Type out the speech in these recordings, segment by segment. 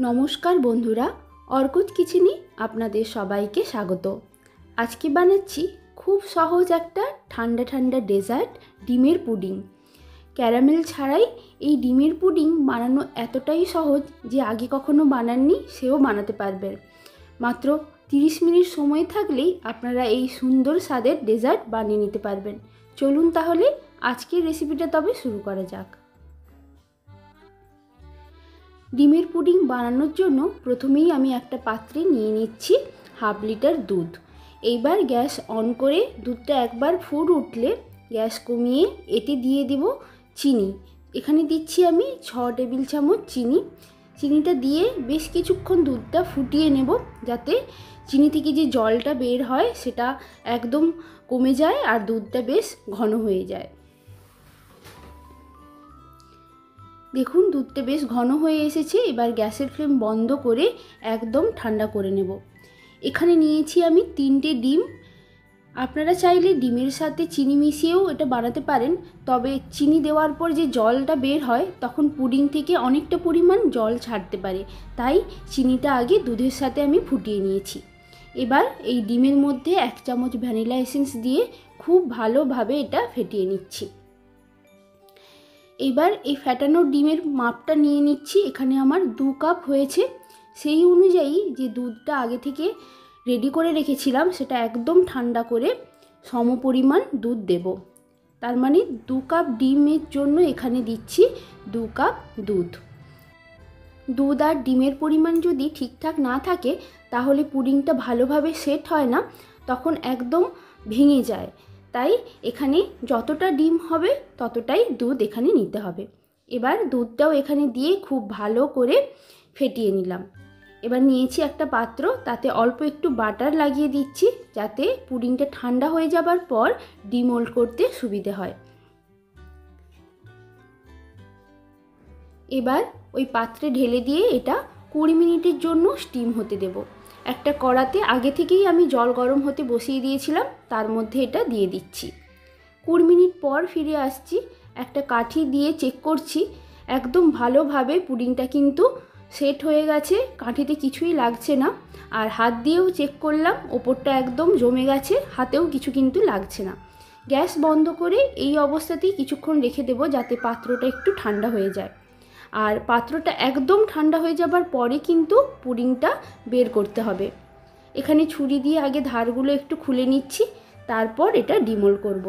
নমস্কার বন্ধুরা, অর্কুট কিচেনে আপনাদের সবাইকে স্বাগত। আজকে বানাচ্ছি খুব সহজ একটা ঠান্ডা ঠান্ডা ডেজার্ট, ডিমের পুডিং। ক্যারামেল ছাড়াই এই ডিমের পুডিং বানানো এতটাই সহজ যে আগে কখনো বানাননি সেও বানাতে পারবেন। মাত্র 30 মিনিট সময় থাকলেই আপনারা এই সুন্দর স্বাদের ডেজার্ট বানিয়ে নিতে পারবেন। চলুন তাহলে আজকের রেসিপিটা তবে শুরু করা যাক। ডিমের পুডিং বানানোর জন্য প্রথমেই আমি একটা পাত্রে নিয়ে নিচ্ছি হাফ লিটার দুধ। এইবার গ্যাস অন করে দুধটা একবার ফুট উঠলে গ্যাস কমিয়ে এতে দিয়ে দেব চিনি। এখানে দিচ্ছি আমি 6 টেবিল চামচ চিনি। চিনিটা দিয়ে বেশ কিছুক্ষণ দুধটা ফুটিয়ে নেব, যাতে চিনি থেকে যে জলটা বের হয় সেটা একদম কমে যায় আর দুধটা বেশ ঘন হয়ে যায়। দেখুন দুধটা বেশ ঘন হয়ে এসেছে। এবার গ্যাসের ফ্লেম বন্ধ করে একদম ঠান্ডা করে নেব। এখানে নিয়েছি আমি 3টে ডিম। আপনারা চাইলে ডিমের সাথে চিনি মিশিয়েও এটা বানাতে পারেন, তবে চিনি দেওয়ার পর যে জলটা বের হয় তখন পুডিং থেকে অনেকটা পরিমাণ জল ছাড়তে পারে, তাই চিনিটা আগে দুধের সাথে আমি ফুটিয়ে নিয়েছি। এবার এই ডিমের মধ্যে 1 চামচ ভ্যানিলা এসেন্স দিয়ে খুব ভালোভাবে এটা ফেটিয়ে নিচ্ছি। এবার এই ফ্যাটানো ডিমের মাপটা নিয়ে নিচ্ছি। এখানে আমার 2 কাপ হয়েছে। সেই অনুযায়ী যে দুধটা আগে থেকে রেডি করে রেখেছিলাম সেটা একদম ঠান্ডা করে সমপরিমাণ দুধ দেব। তার মানে 2 কাপ ডিমের জন্য এখানে দিচ্ছি 2 কাপ দুধ। দুধ আর ডিমের পরিমাণ যদি ঠিকঠাক না থাকে তাহলে পুডিংটা ভালোভাবে সেট হয় না, তখন একদম ভেঙে যায়। তাই এখানে যতটা ডিম হবে ততটাই দুধ এখানে নিতে হবে। এবার দুধটাও এখানে দিয়ে খুব ভালো করে ফেটিয়ে নিলাম। এবার নিয়েছি একটা পাত্র, তাতে অল্প একটু বাটার লাগিয়ে দিচ্ছি, যাতে পুডিংটা ঠান্ডা হয়ে যাবার পর ডিমোল্ড করতে সুবিধে হয়। এবার ওই পাত্রে ঢেলে দিয়ে এটা 20 মিনিটের জন্য স্টিম হতে দেব। একটা কড়াতে আগে থেকেই আমি জল গরম হতে বসিয়ে দিয়েছিলাম, তার মধ্যে এটা দিয়ে দিচ্ছি। 20 মিনিট পর ফিরে আসছি। একটা কাঠি দিয়ে চেক করছি, একদম ভালোভাবে পুডিংটা কিন্তু সেট হয়ে গেছে, কাঠিতে কিছুই লাগছে না। আর হাত দিয়েও চেক করলাম, ওপরটা একদম জমে গেছে, হাতেও কিছু কিন্তু লাগছে না। গ্যাস বন্ধ করে এই অবস্থাতেই কিছুক্ষণ রেখে দেব, যাতে পাত্রটা একটু ঠান্ডা হয়ে যায়। আর পাত্রটা একদম ঠান্ডা হয়ে যাবার পরে কিন্তু পুডিংটা বের করতে হবে। এখানে ছুরি দিয়ে আগে ধারগুলো একটু খুলে নিচ্ছি, তারপর এটা ডিমোল্ড করব।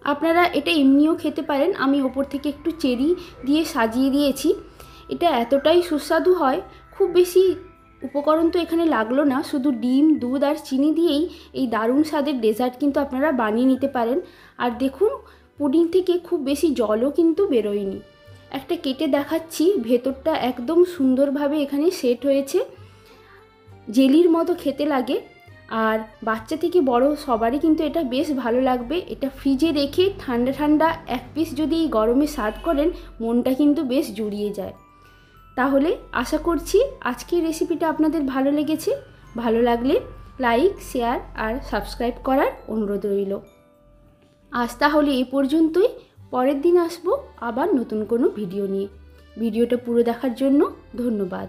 আপনারা এটা এমনিও খেতে পারেন। আমি ওপর থেকে একটু চেরি দিয়ে সাজিয়ে দিয়েছি। এটা এতটাই সুস্বাদু হয়, খুব বেশি উপকরণ তো এখানে লাগলো না, শুধু ডিম, দুধ আর চিনি দিয়েই এই দারুণ স্বাদের ডেজার্ট কিন্তু আপনারা বানিয়ে নিতে পারেন। আর দেখুন পুডিং থেকে খুব বেশি জলও কিন্তু বেরোয়নি। একটা কেটে দেখাচ্ছি, ভেতরটা একদম সুন্দরভাবে এখানে সেট হয়েছে, জেলির মতো খেতে লাগে। আর বাচ্চা থেকে বড় সবারই কিন্তু এটা বেশ ভালো লাগবে। এটা ফ্রিজে রেখে ঠান্ডা ঠান্ডা এক পিস যদি এই গরমে সার্ভ করেন, মনটা কিন্তু বেশ জুড়িয়ে যায়। তাহলে আশা করছি আজকের রেসিপিটা আপনাদের ভালো লেগেছে। ভালো লাগলে লাইক, শেয়ার আর সাবস্ক্রাইব করার অনুরোধ রইল। আজ তাহলে এই পর্যন্তই। পরের দিন আসবো আবার নতুন কোনো ভিডিও নিয়ে। ভিডিওটা পুরো দেখার জন্য ধন্যবাদ।